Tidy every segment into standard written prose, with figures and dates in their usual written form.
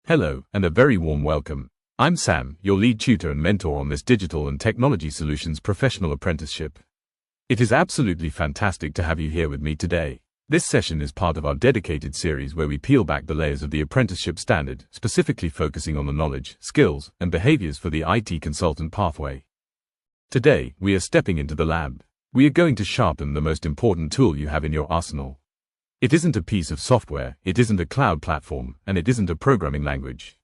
Hello, and a very warm welcome. I'm Sam, your lead tutor and mentor on this digital and technology solutions professional apprenticeship. It is absolutely fantastic to have you here with me today. This session is part of our dedicated series where we peel back the layers of the apprenticeship standard, specifically focusing on the knowledge, skills, and behaviors for the IT consultant pathway. Today, we are stepping into the lab. We are going to sharpen the most important tool you have in your arsenal. It isn't a piece of software, it isn't a cloud platform, and it isn't a programming language.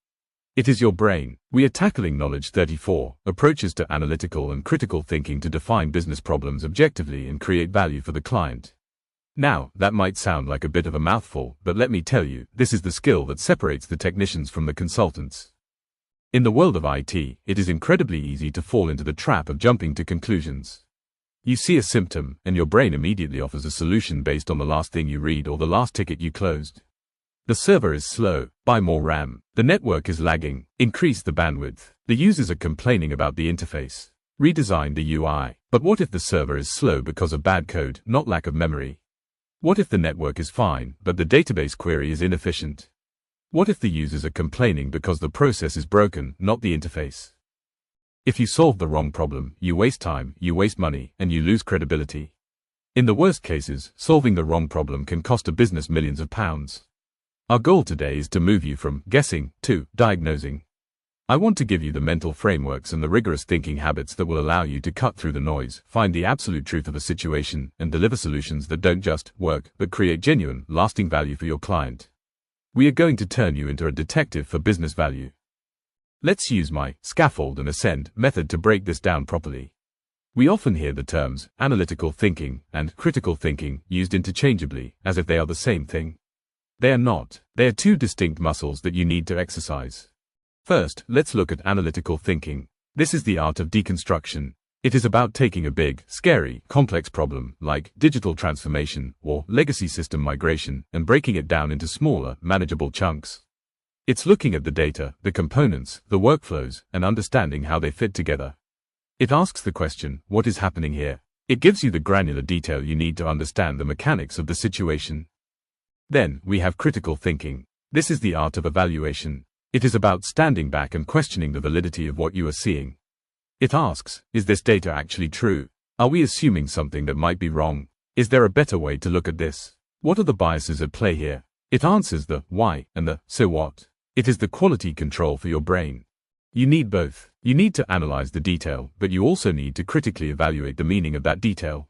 It is your brain. We are tackling Knowledge 34, approaches to analytical and critical thinking to define business problems objectively and create value for the client. Now, that might sound like a bit of a mouthful, but let me tell you, this is the skill that separates the technicians from the consultants. In the world of IT, it is incredibly easy to fall into the trap of jumping to conclusions. You see a symptom, and your brain immediately offers a solution based on the last thing you read or the last ticket you closed. The server is slow, buy more RAM. The network is lagging, increase the bandwidth. The users are complaining about the interface. Redesign the UI. But what if the server is slow because of bad code, not lack of memory? What if the network is fine, but the database query is inefficient? What if the users are complaining because the process is broken, not the interface? If you solve the wrong problem, you waste time, you waste money, and you lose credibility. In the worst cases, solving the wrong problem can cost a business millions of pounds. Our goal today is to move you from guessing to diagnosing. I want to give you the mental frameworks and the rigorous thinking habits that will allow you to cut through the noise, find the absolute truth of a situation, and deliver solutions that don't just work, but create genuine, lasting value for your client. We are going to turn you into a detective for business value. Let's use my scaffold and ascend method to break this down properly. We often hear the terms analytical thinking and critical thinking used interchangeably, as if they are the same thing. They are not. They are two distinct muscles that you need to exercise. First, let's look at analytical thinking. This is the art of deconstruction. It is about taking a big, scary, complex problem, like digital transformation or legacy system migration, and breaking it down into smaller, manageable chunks. It's looking at the data, the components, the workflows, and understanding how they fit together. It asks the question, what is happening here? It gives you the granular detail you need to understand the mechanics of the situation. Then, we have critical thinking. This is the art of evaluation. It is about standing back and questioning the validity of what you are seeing. It asks, is this data actually true? Are we assuming something that might be wrong? Is there a better way to look at this? What are the biases at play here? It answers the why and the so what. It is the quality control for your brain. You need both. You need to analyze the detail, but you also need to critically evaluate the meaning of that detail.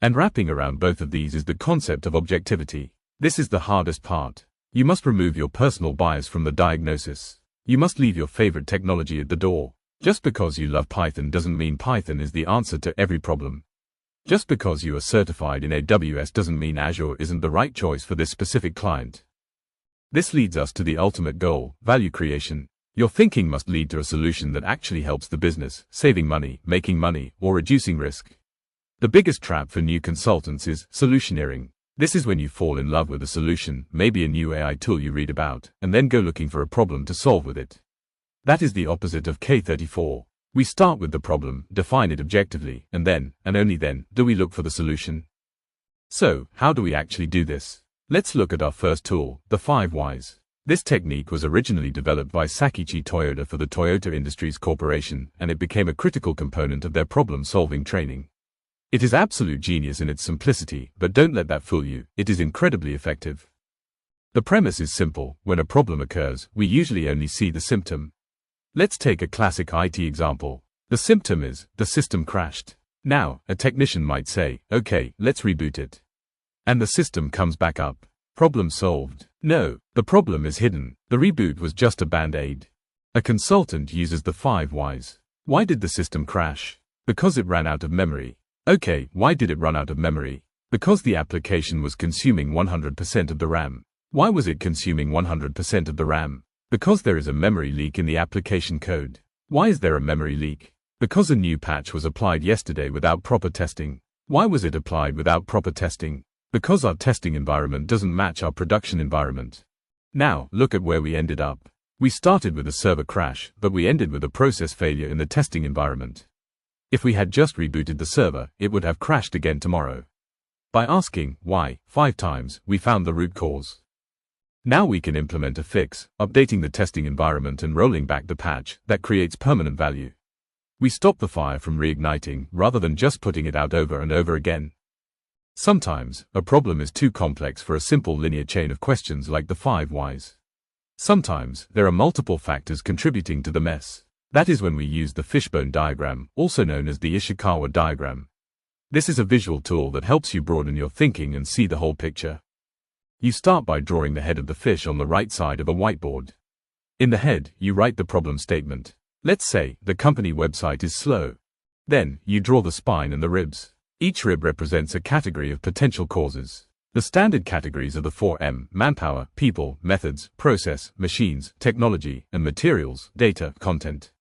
And wrapping around both of these is the concept of objectivity. This is the hardest part. You must remove your personal bias from the diagnosis. You must leave your favorite technology at the door. Just because you love Python doesn't mean Python is the answer to every problem. Just because you are certified in AWS doesn't mean Azure isn't the right choice for this specific client. This leads us to the ultimate goal, value creation. Your thinking must lead to a solution that actually helps the business, saving money, making money, or reducing risk. The biggest trap for new consultants is solutioneering. This is when you fall in love with a solution, maybe a new AI tool you read about, and then go looking for a problem to solve with it. That is the opposite of K34. We start with the problem, define it objectively, and then, and only then, do we look for the solution. So, how do we actually do this? Let's look at our first tool, the 5 Whys. This technique was originally developed by Sakichi Toyoda for the Toyota Industries Corporation, and it became a critical component of their problem-solving training. It is absolute genius in its simplicity, but don't let that fool you, it is incredibly effective. The premise is simple. When a problem occurs, we usually only see the symptom. Let's take a classic IT example. The symptom is, the system crashed. Now, a technician might say, okay, let's reboot it. And the system comes back up. Problem solved. No, the problem is hidden. The reboot was just a band-aid. A consultant uses the 5 Whys. Why did the system crash? Because it ran out of memory. Okay, why did it run out of memory? Because the application was consuming 100% of the RAM. Why was it consuming 100% of the RAM? Because there is a memory leak in the application code. Why is there a memory leak? Because a new patch was applied yesterday without proper testing. Why was it applied without proper testing? Because our testing environment doesn't match our production environment. Now, look at where we ended up. We started with a server crash, but we ended with a process failure in the testing environment. If we had just rebooted the server, it would have crashed again tomorrow. By asking why 5 times, we found the root cause. Now we can implement a fix, updating the testing environment and rolling back the patch that creates permanent value. We stop the fire from reigniting rather than just putting it out over and over again. Sometimes, a problem is too complex for a simple linear chain of questions like the 5 whys. Sometimes, there are multiple factors contributing to the mess. That is when we use the fishbone diagram, also known as the Ishikawa diagram. This is a visual tool that helps you broaden your thinking and see the whole picture. You start by drawing the head of the fish on the right side of a whiteboard. In the head, you write the problem statement. Let's say, the company website is slow. Then, you draw the spine and the ribs. Each rib represents a category of potential causes. The standard categories are the 4M: manpower, people, methods, process, machines, technology, and materials, data, content.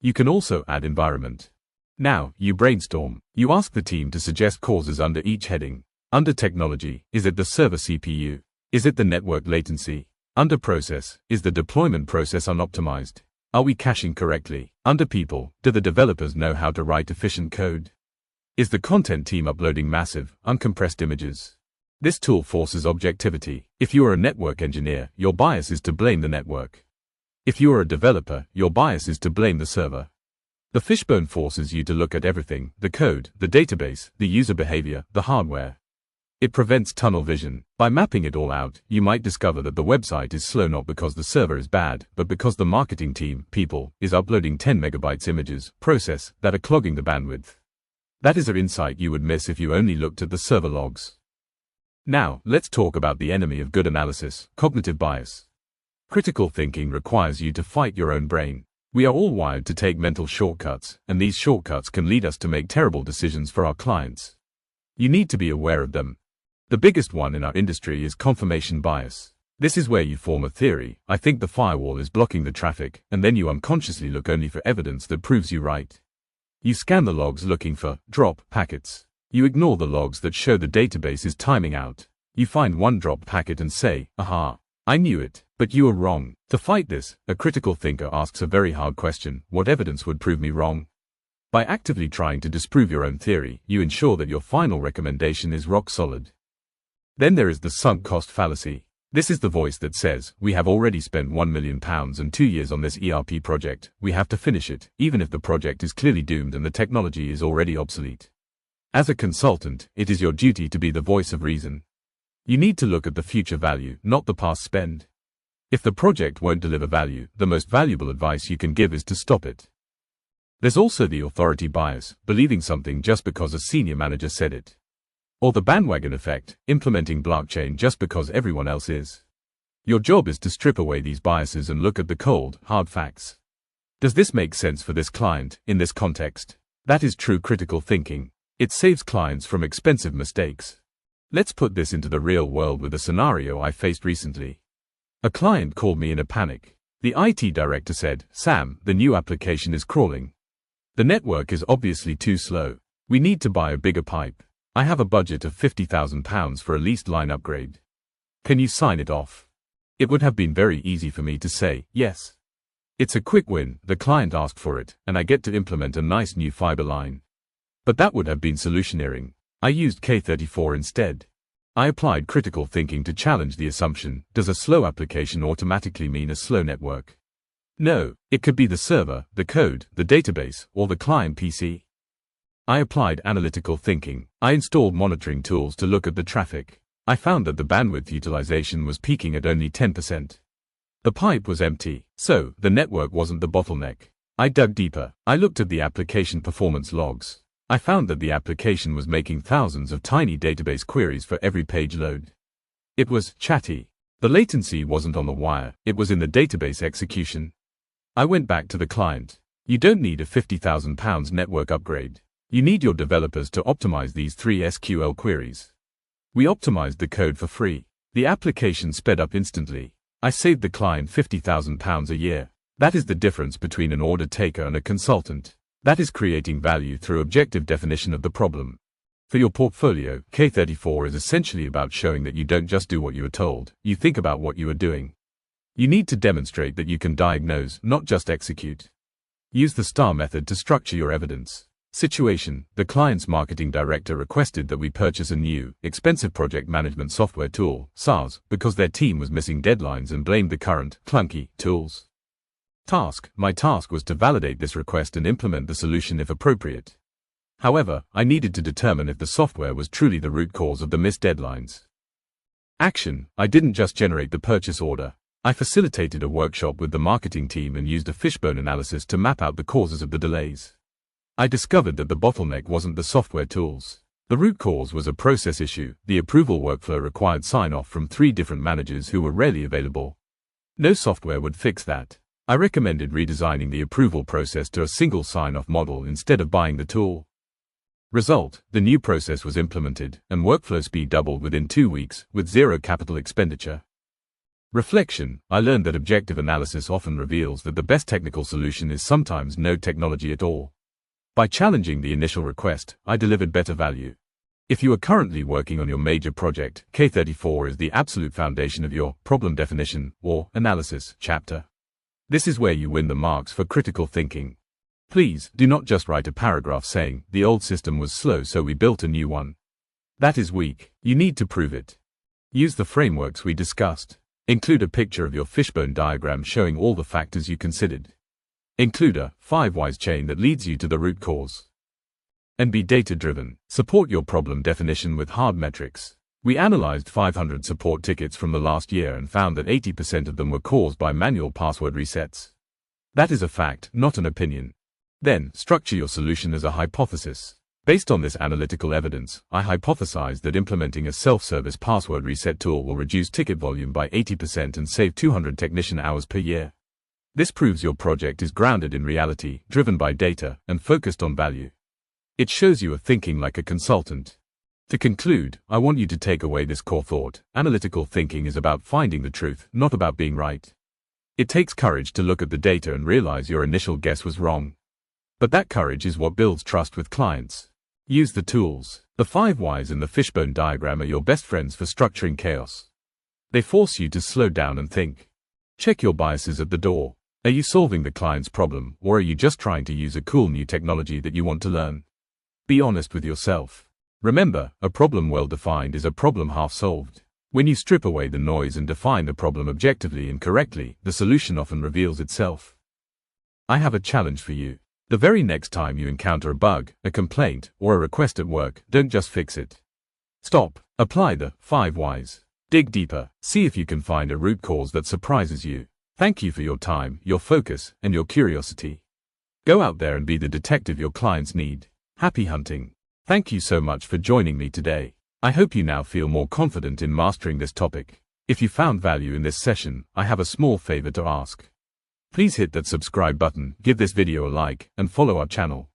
You can also add environment. Now, you brainstorm. You ask the team to suggest causes under each heading. Under technology, is it the server CPU? Is it the network latency? Under process, is the deployment process unoptimized? Are we caching correctly? Under people, do the developers know how to write efficient code? Is the content team uploading massive, uncompressed images? This tool forces objectivity. If you are a network engineer, your bias is to blame the network. If you are a developer, your bias is to blame the server. The fishbone forces you to look at everything: the code, the database, the user behavior, the hardware. It prevents tunnel vision. By mapping it all out, you might discover that the website is slow not because the server is bad, but because the marketing team, people, is uploading 10 megabytes images, process, that are clogging the bandwidth. That is an insight you would miss if you only looked at the server logs. Now, let's talk about the enemy of good analysis: cognitive bias. Critical thinking requires you to fight your own brain. We are all wired to take mental shortcuts, and these shortcuts can lead us to make terrible decisions for our clients. You need to be aware of them. The biggest one in our industry is confirmation bias. This is where you form a theory: I think the firewall is blocking the traffic, and then you unconsciously look only for evidence that proves you right. You scan the logs looking for drop packets. You ignore the logs that show the database is timing out. You find one drop packet and say, aha, I knew it, but you are wrong. To fight this, a critical thinker asks a very hard question: what evidence would prove me wrong? By actively trying to disprove your own theory, you ensure that your final recommendation is rock solid. Then there is the sunk cost fallacy. This is the voice that says, we have already spent £1 million and 2 years on this ERP project, we have to finish it, even if the project is clearly doomed and the technology is already obsolete. As a consultant, it is your duty to be the voice of reason. You need to look at the future value, not the past spend. If the project won't deliver value, the most valuable advice you can give is to stop it. There's also the authority bias, believing something just because a senior manager said it. Or the bandwagon effect, implementing blockchain just because everyone else is. Your job is to strip away these biases and look at the cold, hard facts. Does this make sense for this client, in this context? That is true critical thinking. It saves clients from expensive mistakes. Let's put this into the real world with a scenario I faced recently. A client called me in a panic. The IT director said, Sam, the new application is crawling. The network is obviously too slow. We need to buy a bigger pipe. I have a budget of £50,000 for a leased line upgrade. Can you sign it off? It would have been very easy for me to say, yes. It's a quick win, the client asked for it, and I get to implement a nice new fiber line. But that would have been solutioneering. I used K34 instead. I applied critical thinking to challenge the assumption: does a slow application automatically mean a slow network? No, it could be the server, the code, the database, or the client PC. I applied analytical thinking. I installed monitoring tools to look at the traffic. I found that the bandwidth utilization was peaking at only 10%. The pipe was empty, so the network wasn't the bottleneck. I dug deeper. I looked at the application performance logs. I found that the application was making thousands of tiny database queries for every page load. It was chatty. The latency wasn't on the wire, it was in the database execution. I went back to the client. You don't need a £50,000 network upgrade. You need your developers to optimize these 3 SQL queries. We optimized the code for free. The application sped up instantly. I saved the client £50,000 a year. That is the difference between an order taker and a consultant. That is creating value through objective definition of the problem. For your portfolio, K34 is essentially about showing that you don't just do what you are told, you think about what you are doing. You need to demonstrate that you can diagnose, not just execute. Use the STARR method to structure your evidence. Situation: the client's marketing director requested that we purchase a new, expensive project management software tool, STARS, because their team was missing deadlines and blamed the current, clunky, tools. Task: my task was to validate this request and implement the solution if appropriate. However, I needed to determine if the software was truly the root cause of the missed deadlines. Action: I didn't just generate the purchase order. I facilitated a workshop with the marketing team and used a fishbone analysis to map out the causes of the delays. I discovered that the bottleneck wasn't the software tools. The root cause was a process issue. The approval workflow required sign-off from 3 different managers who were rarely available. No software would fix that. I recommended redesigning the approval process to a single sign-off model instead of buying the tool. Result: the new process was implemented, and workflow speed doubled within 2 weeks, with 0 capital expenditure. Reflection: I learned that objective analysis often reveals that the best technical solution is sometimes no technology at all. By challenging the initial request, I delivered better value. If you are currently working on your major project, K34 is the absolute foundation of your problem definition or analysis chapter. This is where you win the marks for critical thinking. Please do not just write a paragraph saying, "The old system was slow so we built a new one." That is weak. You need to prove it. Use the frameworks we discussed. Include a picture of your fishbone diagram showing all the factors you considered. Include a 5 whys chain that leads you to the root cause. And be data-driven. Support your problem definition with hard metrics. We analyzed 500 support tickets from the last year and found that 80% of them were caused by manual password resets. That is a fact, not an opinion. Then, structure your solution as a hypothesis. Based on this analytical evidence, I hypothesized that implementing a self-service password reset tool will reduce ticket volume by 80% and save 200 technician hours per year. This proves your project is grounded in reality, driven by data, and focused on value. It shows you are thinking like a consultant. To conclude, I want you to take away this core thought: analytical thinking is about finding the truth, not about being right. It takes courage to look at the data and realize your initial guess was wrong. But that courage is what builds trust with clients. Use the tools. The 5 whys and the fishbone diagram are your best friends for structuring chaos. They force you to slow down and think. Check your biases at the door. Are you solving the client's problem, or are you just trying to use a cool new technology that you want to learn? Be honest with yourself. Remember, a problem well defined is a problem half solved. When you strip away the noise and define the problem objectively and correctly, the solution often reveals itself. I have a challenge for you. The very next time you encounter a bug, a complaint, or a request at work, don't just fix it. Stop. Apply the 5 whys. Dig deeper. See if you can find a root cause that surprises you. Thank you for your time, your focus, and your curiosity. Go out there and be the detective your clients need. Happy hunting. Thank you so much for joining me today. I hope you now feel more confident in mastering this topic. If you found value in this session, I have a small favor to ask. Please hit that subscribe button, give this video a like, and follow our channel.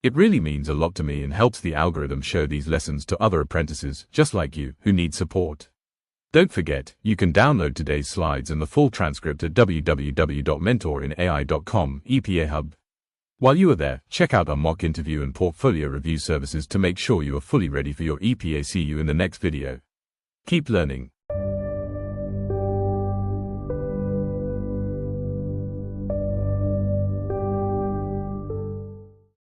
It really means a lot to me and helps the algorithm show these lessons to other apprentices, just like you, who need support. Don't forget, you can download today's slides and the full transcript at www.mentorinai.com EPA Hub. While you are there, check out our mock interview and portfolio review services to make sure you are fully ready for your EPA. See you in the next video. Keep learning.